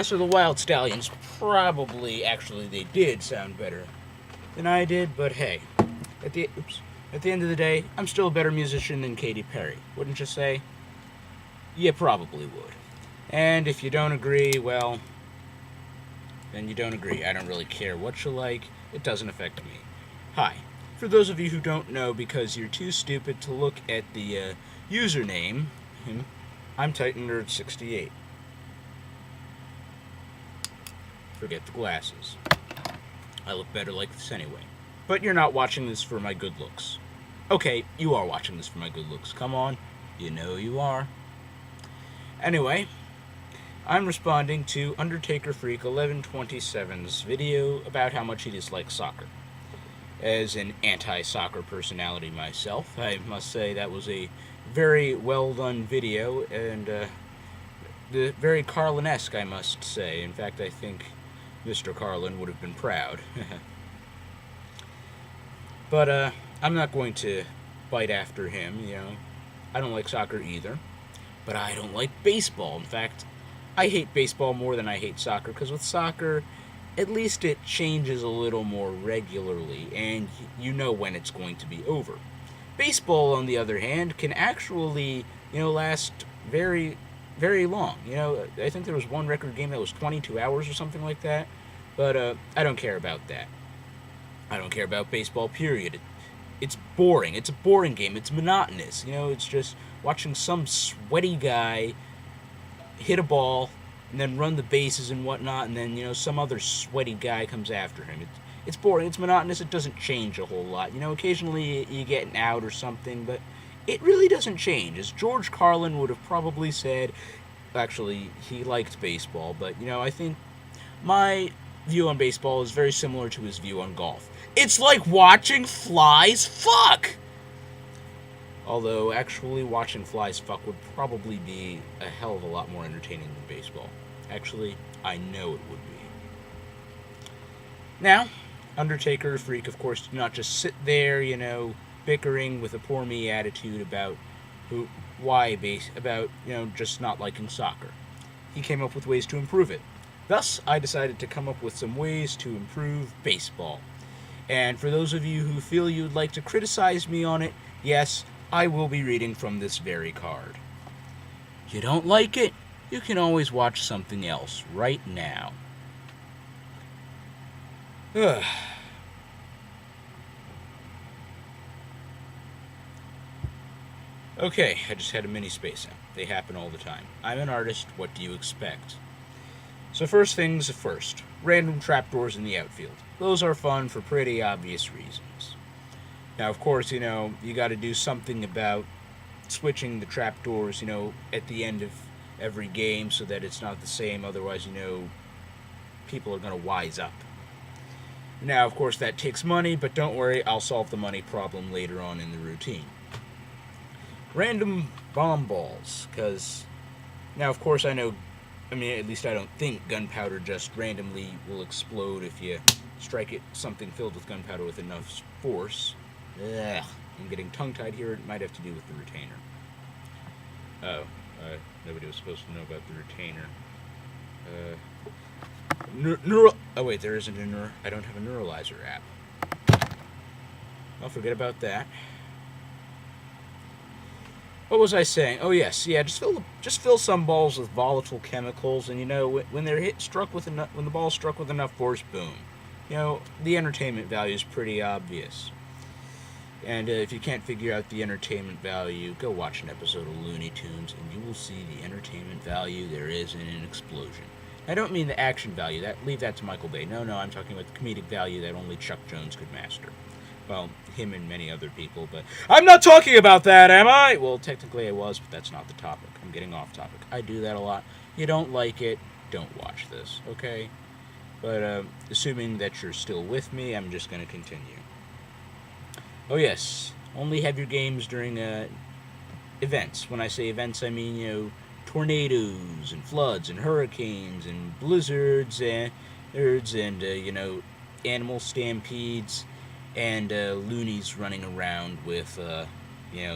so the Wild Stallions actually they did sound better than I did, but hey, at the end of the day, I'm still a better musician than Katy Perry, wouldn't you say? You probably would. And if you don't agree, well, then you don't agree. I don't really care what you like. It doesn't affect me. Hi. For those of you who don't know, because you're too stupid to look at the username, I'm TitanNerd68. Forget the glasses. I look better like this anyway. But you're not watching this for my good looks. Okay, you are watching this for my good looks. Come on. You know you are. Anyway, I'm responding to Undertaker Freak 1127's video about how much he dislikes soccer. As an anti-soccer personality myself, I must say that was a very well done video, and very Carlin-esque, I must say. In fact, I think Mr. Carlin would have been proud. But I'm not going to bite after him, you know. I don't like soccer either, but I don't like baseball. In fact, I hate baseball more than I hate soccer, because with soccer, at least it changes a little more regularly, and you know when it's going to be over. Baseball, on the other hand, can actually, last very, very long. I think there was one record game that was 22 hours or something like that, but I don't care about that. I don't care about baseball, period. It's boring. It's a boring game. It's monotonous. It's just watching some sweaty guy hit a ball and then run the bases and whatnot, and then, some other sweaty guy comes after him. It's boring, it's monotonous, it doesn't change a whole lot. Occasionally you get an out or something, but it really doesn't change. As George Carlin would have probably said, actually, he liked baseball, but, I think my view on baseball is very similar to his view on golf. It's like watching flies fuck! Although, actually, watching flies fuck would probably be a hell of a lot more entertaining than baseball. Actually, I know it would be. Now, Undertaker Freak, of course, did not just sit there, bickering with a poor me attitude about just not liking soccer. He came up with ways to improve it. Thus, I decided to come up with some ways to improve baseball. And for those of you who feel you'd like to criticize me on it, yes, I will be reading from this very card. You don't like it? You can always watch something else right now. Okay, I just had a mini space out. They happen all the time. I'm an artist, what do you expect? So first things first, random trapdoors in the outfield. Those are fun for pretty obvious reasons. Now, of course, you got to do something about switching the trapdoors, at the end of every game so that it's not the same. Otherwise, people are going to wise up. Now, of course, that takes money, but don't worry, I'll solve the money problem later on in the routine. Random bomb balls, because now, of course, at least I don't think gunpowder just randomly will explode if you strike it something filled with gunpowder with enough force. Ugh, I'm getting tongue-tied here. It might have to do with the retainer. Nobody was supposed to know about the retainer. Oh wait, there isn't a I don't have a neuralizer app. I'll forget about that. What was I saying? Oh yes, yeah. Just fill some balls with volatile chemicals, and when they're when the ball's struck with enough force, boom. The entertainment value is pretty obvious. And if you can't figure out the entertainment value, go watch an episode of Looney Tunes, and you will see the entertainment value there is in an explosion. I don't mean the action value. Leave that to Michael Bay. No, I'm talking about the comedic value that only Chuck Jones could master. Well, him and many other people, but I'm not talking about that, am I? Well, technically I was, but that's not the topic. I'm getting off topic. I do that a lot. You don't like it, don't watch this, okay? But assuming that you're still with me, I'm just going to continue. Oh yes, only have your games during events. When I say events, I mean, tornadoes and floods and hurricanes and blizzards and animal stampedes and loonies running around with,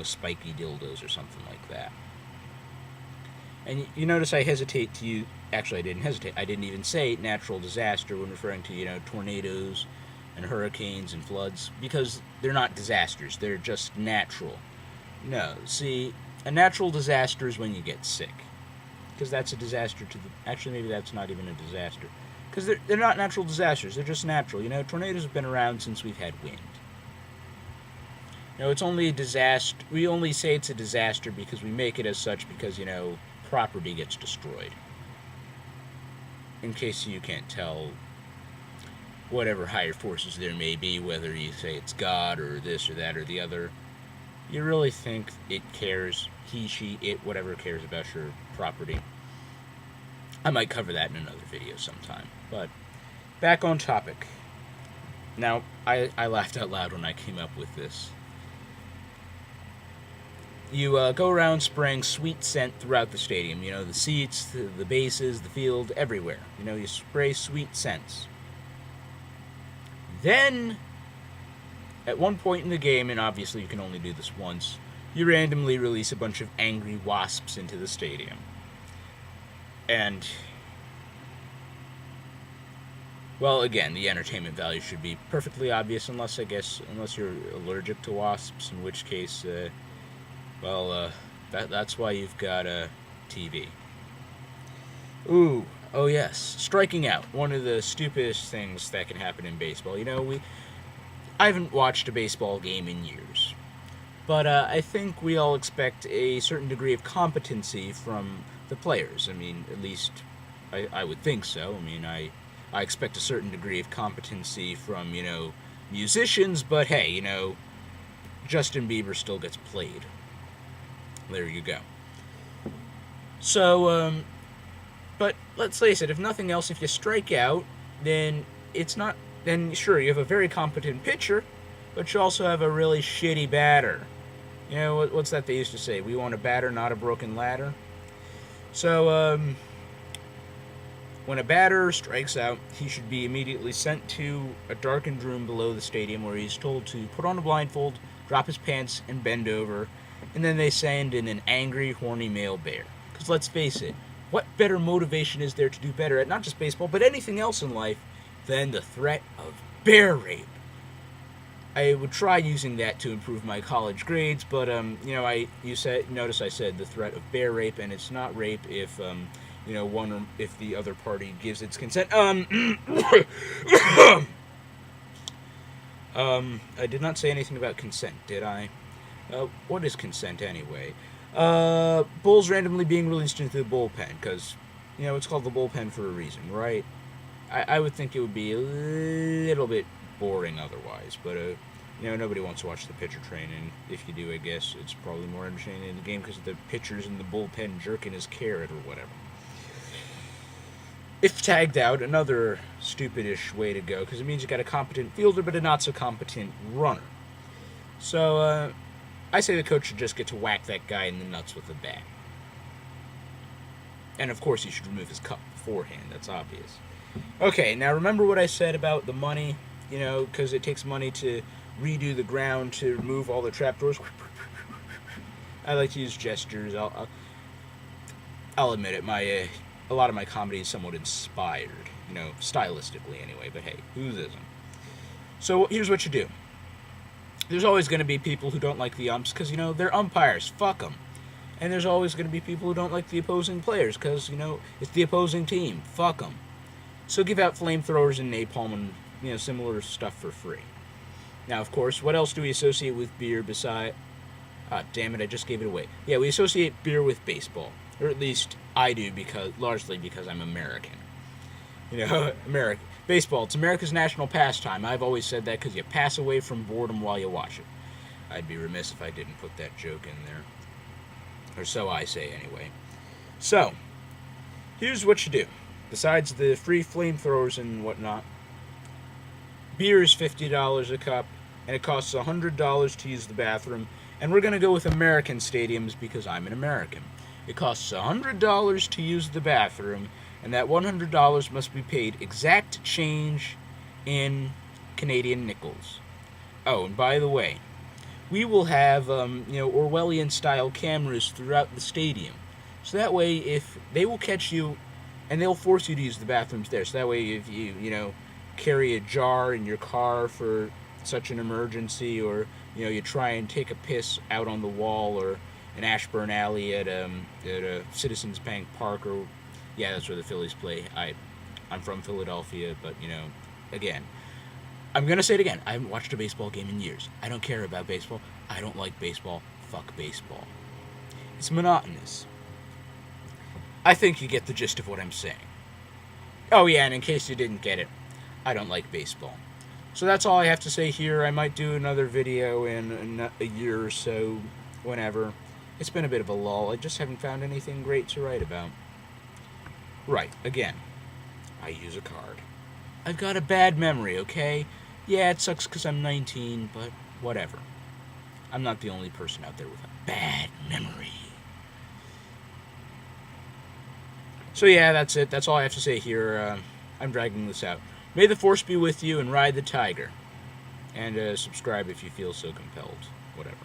spiky dildos or something like that. And you notice I hesitate to Actually, I didn't hesitate. I didn't even say natural disaster when referring to, tornadoes and hurricanes and floods, because they're not disasters. They're just natural. No, see, a natural disaster is when you get sick. Because that's a disaster to the... Actually, maybe that's not even a disaster. Because they're not natural disasters. They're just natural. Tornadoes have been around since we've had wind. It's only a disaster. We only say it's a disaster because we make it as such because, property gets destroyed. In case you can't tell, whatever higher forces there may be, whether you say it's God or this or that or the other, you really think it cares, he, she, it, whatever cares about your property. I might cover that in another video sometime. But back on topic. Now, I laughed out loud when I came up with this. You go around spraying sweet scent throughout the stadium. The seats, the bases, the field, everywhere. You spray sweet scents. Then, at one point in the game, and obviously you can only do this once, you randomly release a bunch of angry wasps into the stadium. And, well, again, the entertainment value should be perfectly obvious, unless you're allergic to wasps, in which case... that's why you've got a TV. Ooh, oh yes, striking out. One of the stupidest things that can happen in baseball. I haven't watched a baseball game in years. But I think we all expect a certain degree of competency from the players. At least I would think so. I expect a certain degree of competency from, musicians, but hey, Justin Bieber still gets played. There you go. So, but let's face it, if nothing else, if you strike out, then sure, you have a very competent pitcher, but you also have a really shitty batter. What's that they used to say? We want a batter, not a broken ladder. So, when a batter strikes out, he should be immediately sent to a darkened room below the stadium where he's told to put on a blindfold, drop his pants, and bend over. And then they send in an angry, horny male bear. Because let's face it, what better motivation is there to do better at not just baseball, but anything else in life than the threat of bear rape? I would try using that to improve my college grades, but notice I said the threat of bear rape, and it's not rape if if the other party gives its consent. I did not say anything about consent, did I? What is consent anyway? Bulls randomly being released into the bullpen, because, it's called the bullpen for a reason, right? I would think it would be a little bit boring otherwise, but, nobody wants to watch the pitcher train, and if you do, I guess it's probably more entertaining in the game because the pitcher's in the bullpen jerking his carrot or whatever. If tagged out, another stupidish way to go, because it means you got a competent fielder but a not-so-competent runner. So, I say the coach should just get to whack that guy in the nuts with a bat. And of course he should remove his cup beforehand, that's obvious. Okay, now remember what I said about the money, because it takes money to redo the ground, to remove all the trapdoors. I like to use gestures. I'll admit it, a lot of my comedy is somewhat inspired, stylistically anyway, but hey, who isn't? So here's what you do. There's always going to be people who don't like the umps because, they're umpires. Fuck them. And there's always going to be people who don't like the opposing players because, it's the opposing team. Fuck them. So give out flamethrowers and napalm and, similar stuff for free. Now, of course, what else do we associate with beer beside... Ah, damn it, I just gave it away. Yeah, we associate beer with baseball. Or at least I do, largely because I'm American. American. Baseball, it's America's national pastime. I've always said that because you pass away from boredom while you watch it. I'd be remiss if I didn't put that joke in there. Or so I say, anyway. So, here's what you do. Besides the free flamethrowers and whatnot, beer is $50 a cup, and it costs $100 to use the bathroom. And we're going to go with American stadiums because I'm an American. It costs $100 to use the bathroom, and that $100 must be paid exact change in Canadian nickels. Oh, and by the way, we will have, Orwellian-style cameras throughout the stadium. So that way, if they will catch you and they'll force you to use the bathrooms there. So that way, if you carry a jar in your car for such an emergency, or you try and take a piss out on the wall or an Ashburn Alley at a Citizens Bank Park, or yeah, that's where the Phillies play. I'm from Philadelphia, but again, I'm gonna say it again. I haven't watched a baseball game in years. I don't care about baseball. I don't like baseball. Fuck baseball. It's monotonous. I think you get the gist of what I'm saying. Oh yeah, and in case you didn't get it, I don't like baseball. So that's all I have to say here. I might do another video in a year or so, whenever. It's been a bit of a lull. I just haven't found anything great to write about. Right, again, I use a card. I've got a bad memory, okay? Yeah, it sucks because I'm 19, but whatever. I'm not the only person out there with a bad memory. So yeah, that's it. That's all I have to say here. I'm dragging this out. May the force be with you, and ride the tiger. And subscribe if you feel so compelled. Whatever.